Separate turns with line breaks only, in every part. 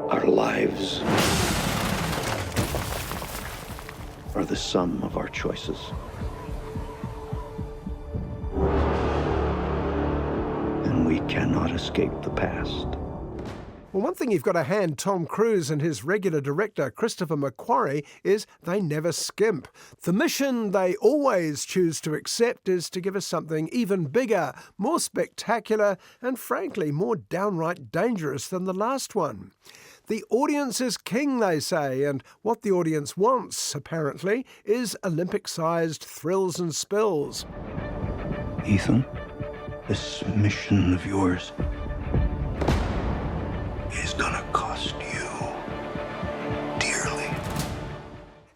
Our lives are the sum of our choices. And we cannot escape the past.
Well, one thing you've got to hand Tom Cruise and his regular director, Christopher McQuarrie, is they never skimp. The mission they always choose to accept is to give us something even bigger, more spectacular, and frankly, more downright dangerous than the last one. The audience is king, they say, and what the audience wants, apparently, is Olympic-sized thrills and spills.
Ethan, this mission of yours is gonna cost you dearly.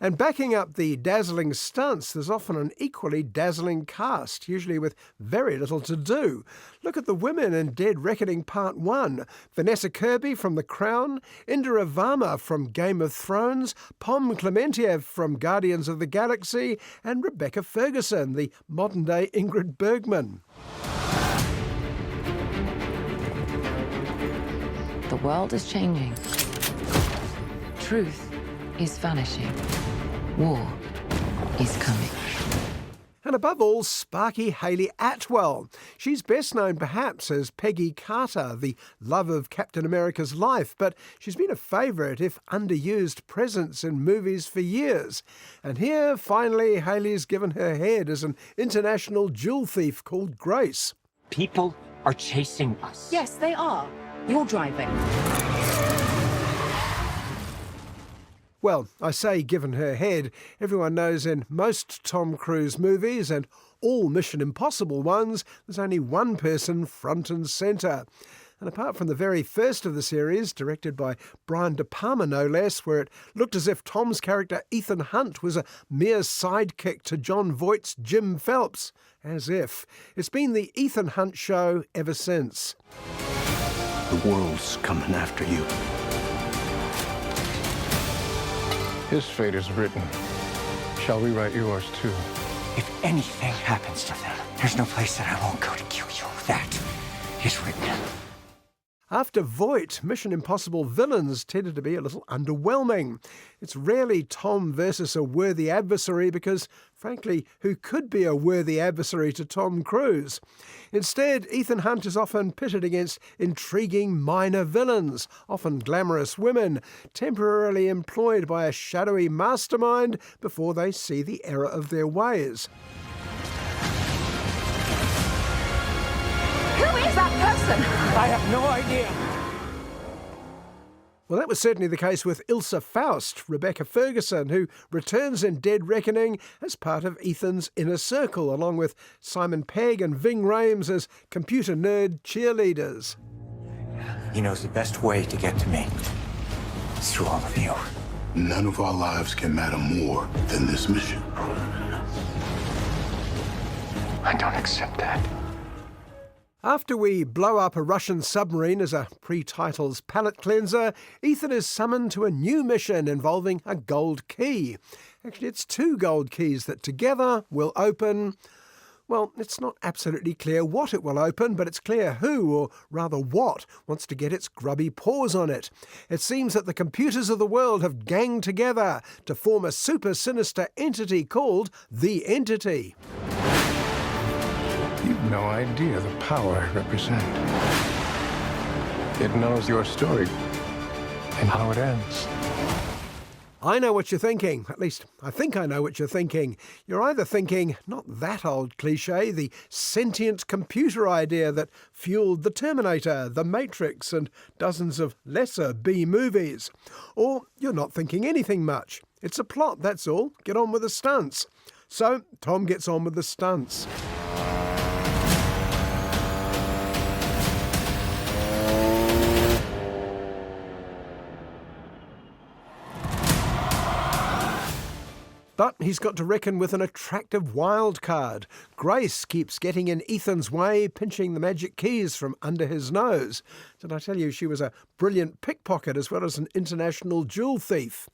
And backing up the dazzling stunts, there's often an equally dazzling cast, usually with very little to do. Look at the women in Dead Reckoning Part 1. Vanessa Kirby from The Crown, Indira Varma from Game of Thrones, Pom Klementiev from Guardians of the Galaxy, and Rebecca Ferguson, the modern-day Ingrid Bergman.
The world is changing. Truth is vanishing. War is coming.
And above all, sparky Hayley Atwell. She's best known perhaps as Peggy Carter, the love of Captain America's life, but she's been a favourite, if underused, presence in movies for years. And here, finally, Hayley's given her head as an international jewel thief called Grace.
People are chasing us.
Yes, they are. You're driving.
Well, I say given her head. Everyone knows in most Tom Cruise movies and all Mission Impossible ones, there's only one person front and centre. And apart from the very first of the series, directed by Brian De Palma no less, where it looked as if Tom's character Ethan Hunt was a mere sidekick to Jon Voight's Jim Phelps. As if. It's been the Ethan Hunt show ever since.
The world's coming after you.
His fate is written. Shall we write yours too?
If anything happens to them, there's no place that I won't go to kill you. That is written.
After Voight, Mission Impossible villains tended to be a little underwhelming. It's rarely Tom versus a worthy adversary because, frankly, who could be a worthy adversary to Tom Cruise? Instead, Ethan Hunt is often pitted against intriguing minor villains, often glamorous women, temporarily employed by a shadowy mastermind before they see the error of their ways.
Who is that person?
I have no idea.
Well, that was certainly the case with Ilsa Faust, Rebecca Ferguson, who returns in Dead Reckoning as part of Ethan's inner circle, along with Simon Pegg and Ving Rhames as computer nerd cheerleaders.
He knows the best way to get to me is through all of you.
None of our lives can matter more than this mission.
I don't accept that.
After we blow up a Russian submarine as a pre-titles palate cleanser, Ethan is summoned to a new mission involving a gold key. Actually, it's two gold keys that together will open... Well, it's not absolutely clear what it will open, but it's clear who, or rather what, wants to get its grubby paws on it. It seems that the computers of the world have ganged together to form a super sinister entity called the Entity.
You've no idea the power I represent. It knows your story and how it ends.
I know what you're thinking. At least, I think I know what you're thinking. You're either thinking, not that old cliché, the sentient computer idea that fueled The Terminator, The Matrix, and dozens of lesser B-movies. Or you're not thinking anything much. It's a plot, that's all. Get on with the stunts. So, Tom gets on with the stunts. But he's got to reckon with an attractive wild card. Grace keeps getting in Ethan's way, pinching the magic keys from under his nose. Did I tell you she was a brilliant pickpocket as well as an international jewel thief?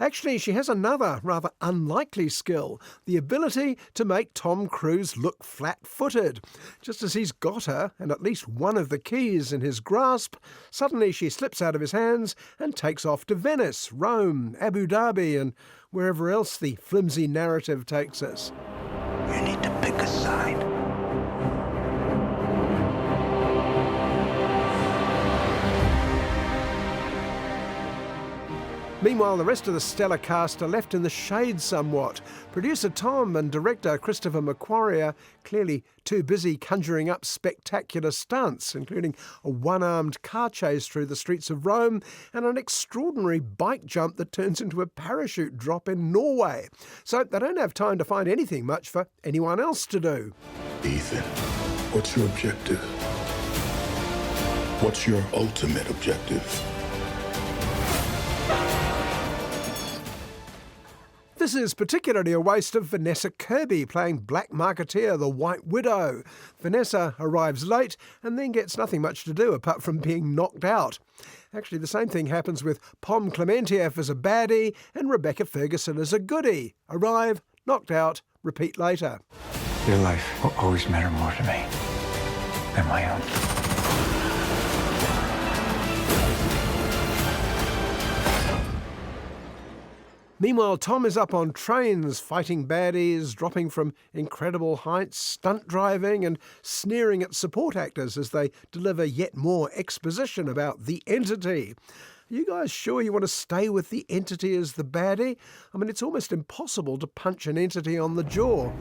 Actually, she has another rather unlikely skill, the ability to make Tom Cruise look flat-footed. Just as he's got her, and at least one of the keys in his grasp, suddenly she slips out of his hands and takes off to Venice, Rome, Abu Dhabi, and wherever else the flimsy narrative takes us.
You need to pick a side.
Meanwhile, the rest of the stellar cast are left in the shade somewhat. Producer Tom and director Christopher McQuarrie are clearly too busy conjuring up spectacular stunts, including a one-armed car chase through the streets of Rome and an extraordinary bike jump that turns into a parachute drop in Norway. So they don't have time to find anything much for anyone else to do.
Ethan, what's your objective? What's your ultimate objective?
This is particularly a waste of Vanessa Kirby playing Black Marketeer, the White Widow. Vanessa arrives late and then gets nothing much to do apart from being knocked out. Actually, the same thing happens with Pom Klementieff as a baddie and Rebecca Ferguson as a goodie. Arrive, knocked out, repeat later.
Your life will always matter more to me than my own.
Meanwhile, Tom is up on trains, fighting baddies, dropping from incredible heights, stunt driving and sneering at support actors as they deliver yet more exposition about the Entity. Are you guys sure you want to stay with the Entity as the baddie? I mean, it's almost impossible to punch an Entity on the jaw.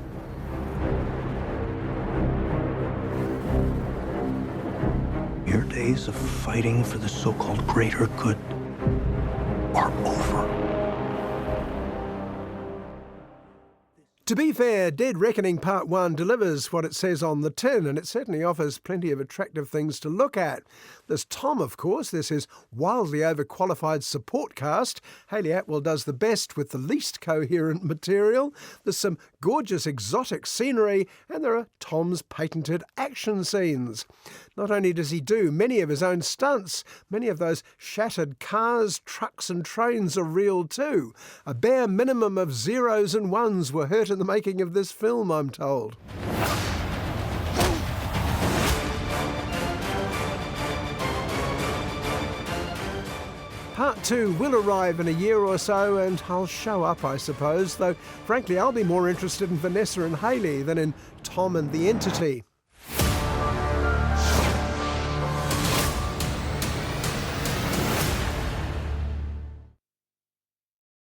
Your days of fighting for the so-called greater good are over.
To be fair, Dead Reckoning Part 1 delivers what it says on the tin, and it certainly offers plenty of attractive things to look at. There's Tom, of course. There's his wildly overqualified support cast. Hayley Atwell does the best with the least coherent material. There's some gorgeous exotic scenery, and there are Tom's patented action scenes. Not only does he do many of his own stunts, many of those shattered cars, trucks and trains are real too. A bare minimum of zeros and ones were hurt in the making of this film, I'm told. Part 2 will arrive in a year or so, and I'll show up, I suppose, though frankly I'll be more interested in Vanessa and Hayley than in Tom and the Entity.